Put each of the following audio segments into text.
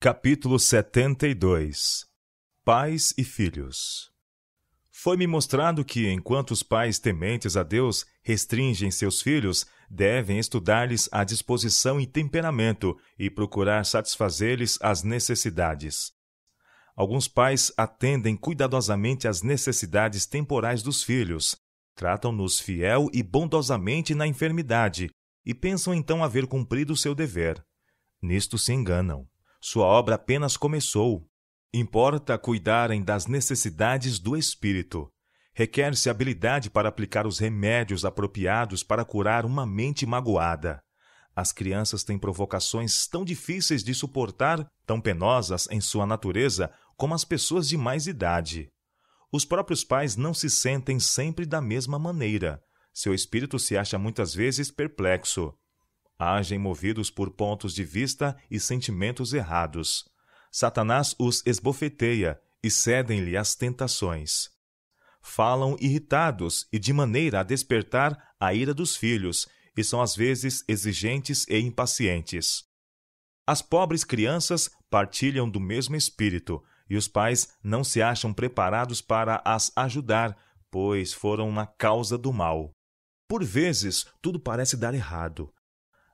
Capítulo 72. Pais e filhos. Foi-me mostrado que, enquanto os pais tementes a Deus restringem seus filhos, devem estudar-lhes a disposição e temperamento e procurar satisfazer-lhes as necessidades. Alguns pais atendem cuidadosamente às necessidades temporais dos filhos, tratam-nos fiel e bondosamente na enfermidade e pensam então haver cumprido seu dever. Nisto se enganam. Sua obra apenas começou. Importa cuidarem das necessidades do espírito. Requer-se habilidade para aplicar os remédios apropriados para curar uma mente magoada. As crianças têm provocações tão difíceis de suportar, tão penosas em sua natureza, como as pessoas de mais idade. Os próprios pais não se sentem sempre da mesma maneira. Seu espírito se acha muitas vezes perplexo. Agem movidos por pontos de vista e sentimentos errados. Satanás os esbofeteia e cedem-lhe as tentações. Falam irritados e de maneira a despertar a ira dos filhos, e são às vezes exigentes e impacientes. As pobres crianças partilham do mesmo espírito, e os pais não se acham preparados para as ajudar, pois foram a causa do mal. Por vezes, tudo parece dar errado.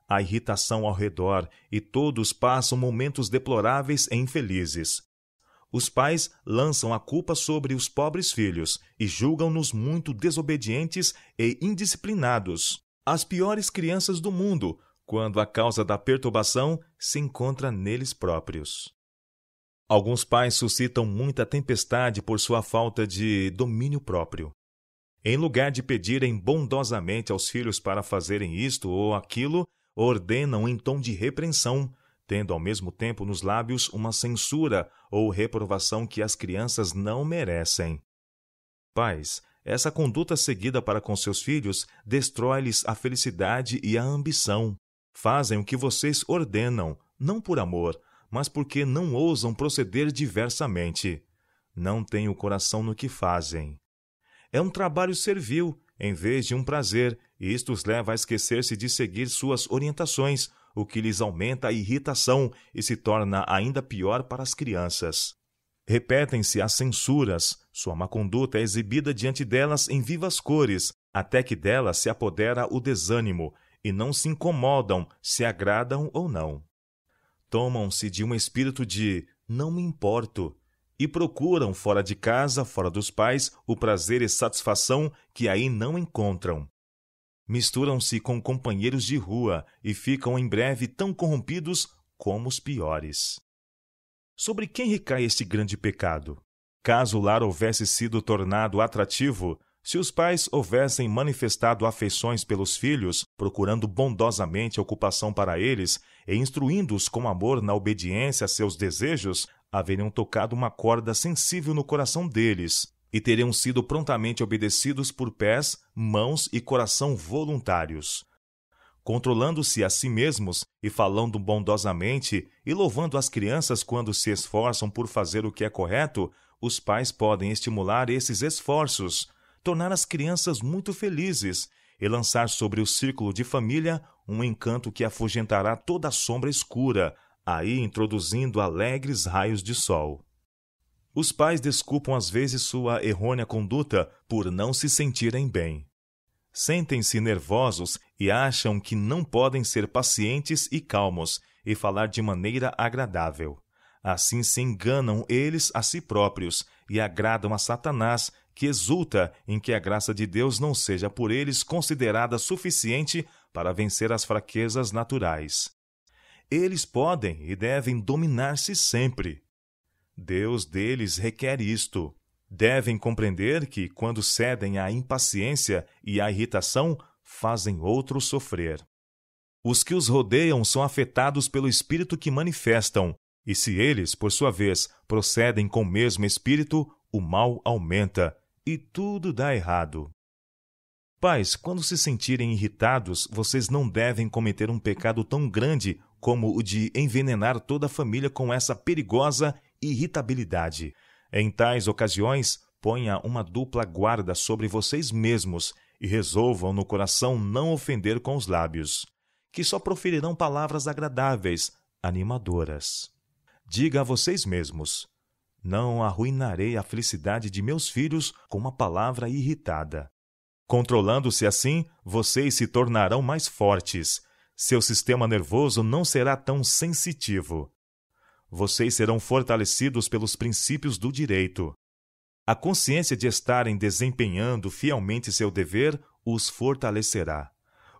Há irritação ao redor e todos passam momentos deploráveis e infelizes. Os pais lançam a culpa sobre os pobres filhos e julgam-nos muito desobedientes e indisciplinados, as piores crianças do mundo, quando a causa da perturbação se encontra neles próprios. Alguns pais suscitam muita tempestade por sua falta de domínio próprio. Em lugar de pedirem bondosamente aos filhos para fazerem isto ou aquilo, ordenam em tom de repreensão, tendo ao mesmo tempo nos lábios uma censura ou reprovação que as crianças não merecem. Pais, essa conduta seguida para com seus filhos destrói-lhes a felicidade e a ambição. Fazem o que vocês ordenam, não por amor, mas porque não ousam proceder diversamente. Não têm o coração no que fazem. É um trabalho servil, em vez de um prazer, e isto os leva a esquecer-se de seguir suas orientações, o que lhes aumenta a irritação e se torna ainda pior para as crianças. Repetem-se as censuras, sua má conduta é exibida diante delas em vivas cores, até que delas se apodera o desânimo, e não se incomodam se agradam ou não. Tomam-se de um espírito de não me importo, e procuram fora de casa, fora dos pais, o prazer e satisfação que aí não encontram. Misturam-se com companheiros de rua e ficam em breve tão corrompidos como os piores. Sobre quem recai este grande pecado? Caso o lar houvesse sido tornado atrativo, se os pais houvessem manifestado afeições pelos filhos, procurando bondosamente ocupação para eles e instruindo-os com amor na obediência a seus desejos, haveriam tocado uma corda sensível no coração deles e teriam sido prontamente obedecidos por pés, mãos e coração voluntários. Controlando-se a si mesmos e falando bondosamente e louvando as crianças quando se esforçam por fazer o que é correto, os pais podem estimular esses esforços, tornar as crianças muito felizes e lançar sobre o círculo de família um encanto que afugentará toda a sombra escura, aí introduzindo alegres raios de sol. Os pais desculpam às vezes sua errônea conduta por não se sentirem bem. Sentem-se nervosos e acham que não podem ser pacientes e calmos e falar de maneira agradável. Assim se enganam eles a si próprios e agradam a Satanás, que exulta em que a graça de Deus não seja por eles considerada suficiente para vencer as fraquezas naturais. Eles podem e devem dominar-se sempre. Deus deles requer isto. Devem compreender que, quando cedem à impaciência e à irritação, fazem outros sofrer. Os que os rodeiam são afetados pelo espírito que manifestam, e se eles, por sua vez, procedem com o mesmo espírito, o mal aumenta, e tudo dá errado. Pais, quando se sentirem irritados, vocês não devem cometer um pecado tão grande como o de envenenar toda a família com essa perigosa irritabilidade. Em tais ocasiões, ponha uma dupla guarda sobre vocês mesmos e resolvam no coração não ofender com os lábios, que só proferirão palavras agradáveis, animadoras. diga a vocês mesmos: não arruinarei a felicidade de meus filhos com uma palavra irritada. Controlando-se assim, vocês se tornarão mais fortes. Seu sistema nervoso não será tão sensitivo. Vocês serão fortalecidos pelos princípios do direito. A consciência de estarem desempenhando fielmente seu dever os fortalecerá.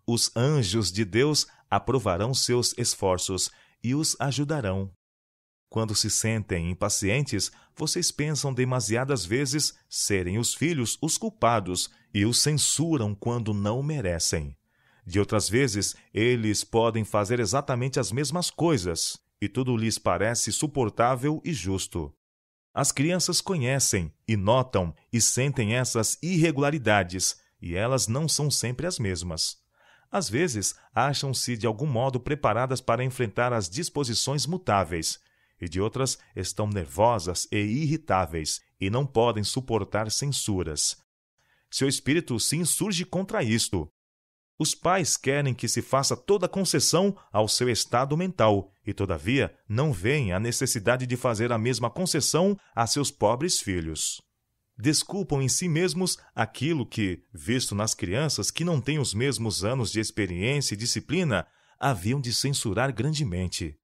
Os anjos de Deus aprovarão seus esforços e os ajudarão. Quando se sentem impacientes, vocês pensam demasiadas vezes serem os filhos os culpados e os censuram quando não merecem. De outras vezes, eles podem fazer exatamente as mesmas coisas e tudo lhes parece suportável e justo. As crianças conhecem e notam e sentem essas irregularidades, e elas não são sempre as mesmas. Às vezes, acham-se de algum modo preparadas para enfrentar as disposições mutáveis, e de outras estão nervosas e irritáveis e não podem suportar censuras. Seu espírito se insurge contra isto. Os pais querem que se faça toda concessão ao seu estado mental e, todavia, não veem a necessidade de fazer a mesma concessão a seus pobres filhos. Desculpam em si mesmos aquilo que, visto nas crianças que não têm os mesmos anos de experiência e disciplina, haviam de censurar grandemente.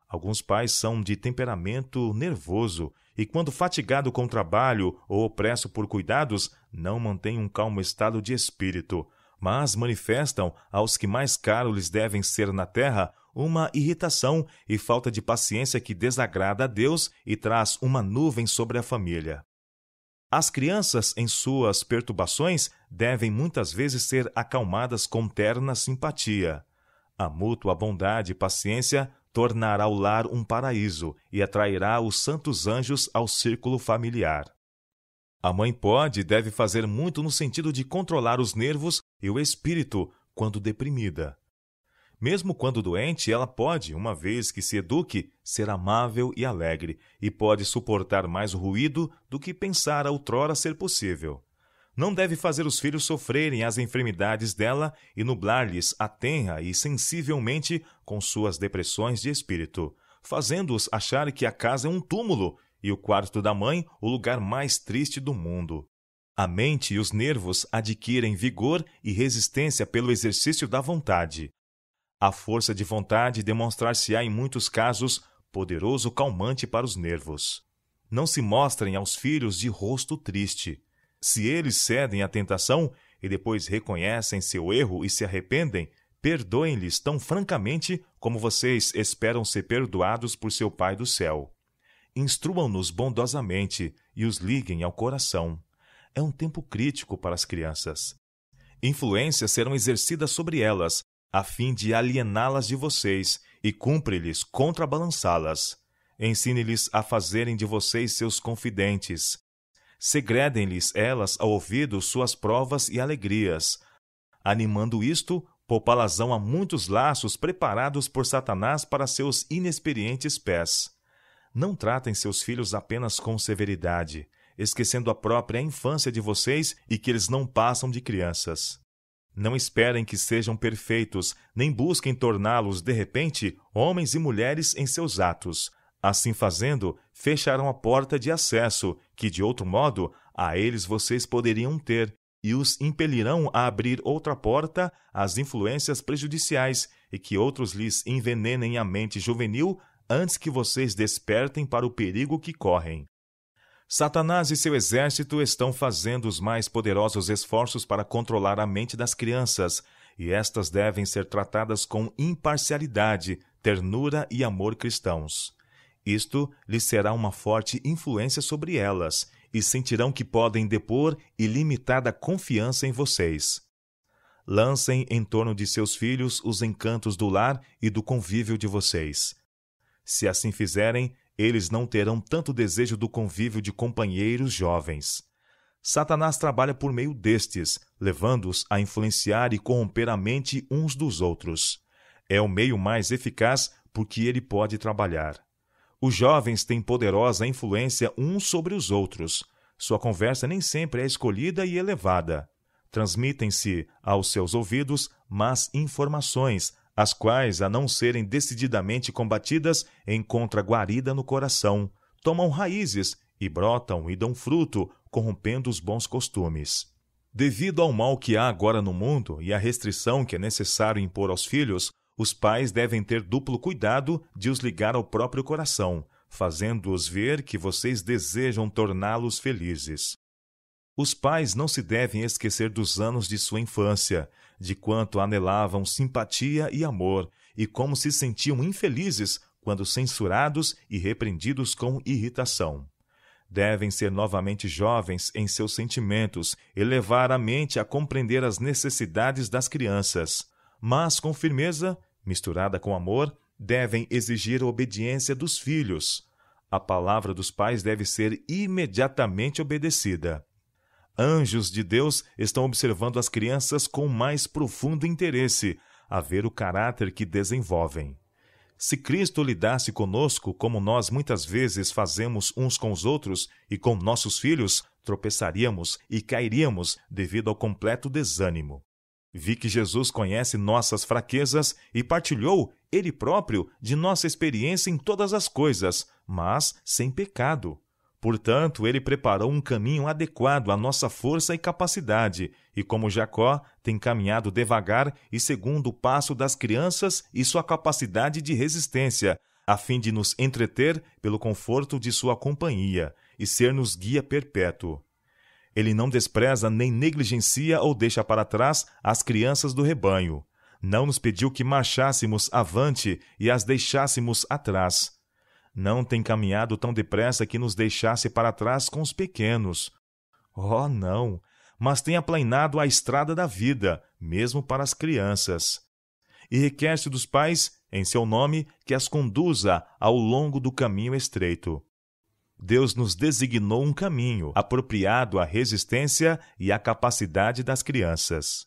Alguns pais são de temperamento nervoso e, quando fatigado com o trabalho ou opresso por cuidados, não mantêm um calmo estado de espírito, mas manifestam aos que mais caros lhes devem ser na terra uma irritação e falta de paciência que desagrada a Deus e traz uma nuvem sobre a família. As crianças, em suas perturbações, devem muitas vezes ser acalmadas com terna simpatia. A mútua bondade e paciência tornará o lar um paraíso e atrairá os santos anjos ao círculo familiar. A mãe pode e deve fazer muito no sentido de controlar os nervos e o espírito quando deprimida. Mesmo quando doente, ela pode, uma vez que se eduque, ser amável e alegre, e pode suportar mais ruído do que pensara outrora ser possível. Não deve fazer os filhos sofrerem as enfermidades dela e nublar-lhes a tenra e sensivelmente com suas depressões de espírito, fazendo-os achar que a casa é um túmulo e o quarto da mãe o lugar mais triste do mundo. A mente e os nervos adquirem vigor e resistência pelo exercício da vontade. A força de vontade demonstrar-se-á em muitos casos poderoso calmante para os nervos. Não se mostrem aos filhos de rosto triste. Se eles cedem à tentação e depois reconhecem seu erro e se arrependem, perdoem-lhes tão francamente como vocês esperam ser perdoados por seu Pai do céu. Instruam-nos bondosamente e os liguem ao coração. É um tempo crítico para as crianças. Influências serão exercidas sobre elas, a fim de aliená-las de vocês, e cumpre-lhes contrabalançá-las. Ensine-lhes a fazerem de vocês seus confidentes. Segredem-lhes elas ao ouvido suas provas e alegrias. Animando isto, poupá-las-ão a muitos laços preparados por Satanás para seus inexperientes pés. Não tratem seus filhos apenas com severidade, esquecendo a própria infância de vocês e que eles não passam de crianças. Não esperem que sejam perfeitos, nem busquem torná-los, de repente, homens e mulheres em seus atos. Assim fazendo, fecharão a porta de acesso, que, de outro modo, a eles vocês poderiam ter, e os impelirão a abrir outra porta às influências prejudiciais, e que outros lhes envenenem a mente juvenil antes que vocês despertem para o perigo que correm. Satanás e seu exército estão fazendo os mais poderosos esforços para controlar a mente das crianças, e estas devem ser tratadas com imparcialidade, ternura e amor cristãos. Isto lhes será uma forte influência sobre elas, e sentirão que podem depor ilimitada confiança em vocês. Lancem em torno de seus filhos os encantos do lar e do convívio de vocês. Se assim fizerem, eles não terão tanto desejo do convívio de companheiros jovens. Satanás trabalha por meio destes, levando-os a influenciar e corromper a mente uns dos outros. É o meio mais eficaz porque ele pode trabalhar. Os jovens têm poderosa influência uns sobre os outros. Sua conversa nem sempre é escolhida e elevada. Transmitem-se aos seus ouvidos más informações, as quais, a não serem decididamente combatidas, encontram guarida no coração, tomam raízes e brotam e dão fruto, corrompendo os bons costumes. Devido ao mal que há agora no mundo e à restrição que é necessário impor aos filhos, os pais devem ter duplo cuidado de os ligar ao próprio coração, fazendo-os ver que vocês desejam torná-los felizes. Os pais não se devem esquecer dos anos de sua infância, de quanto anelavam simpatia e amor, e como se sentiam infelizes quando censurados e repreendidos com irritação. Devem ser novamente jovens em seus sentimentos e levar a mente a compreender as necessidades das crianças, mas com firmeza, misturada com amor, devem exigir a obediência dos filhos. A palavra dos pais deve ser imediatamente obedecida. Anjos de Deus estão observando as crianças com mais profundo interesse, a ver o caráter que desenvolvem. Se Cristo lidasse conosco como nós muitas vezes fazemos uns com os outros e com nossos filhos, tropeçaríamos e cairíamos devido ao completo desânimo. Vi que Jesus conhece nossas fraquezas e partilhou, Ele próprio, de nossa experiência em todas as coisas, mas sem pecado. Portanto, Ele preparou um caminho adequado à nossa força e capacidade, e como Jacó, tem caminhado devagar e segundo o passo das crianças e sua capacidade de resistência, a fim de nos entreter pelo conforto de sua companhia e ser-nos guia perpétuo. Ele não despreza nem negligencia ou deixa para trás as crianças do rebanho. Não nos pediu que marchássemos avante e as deixássemos atrás. Não tem caminhado tão depressa que nos deixasse para trás com os pequenos. Oh, não! Mas tem aplainado a estrada da vida, mesmo para as crianças. E requer-se dos pais, em seu nome, que as conduza ao longo do caminho estreito. Deus nos designou um caminho apropriado à resistência e à capacidade das crianças.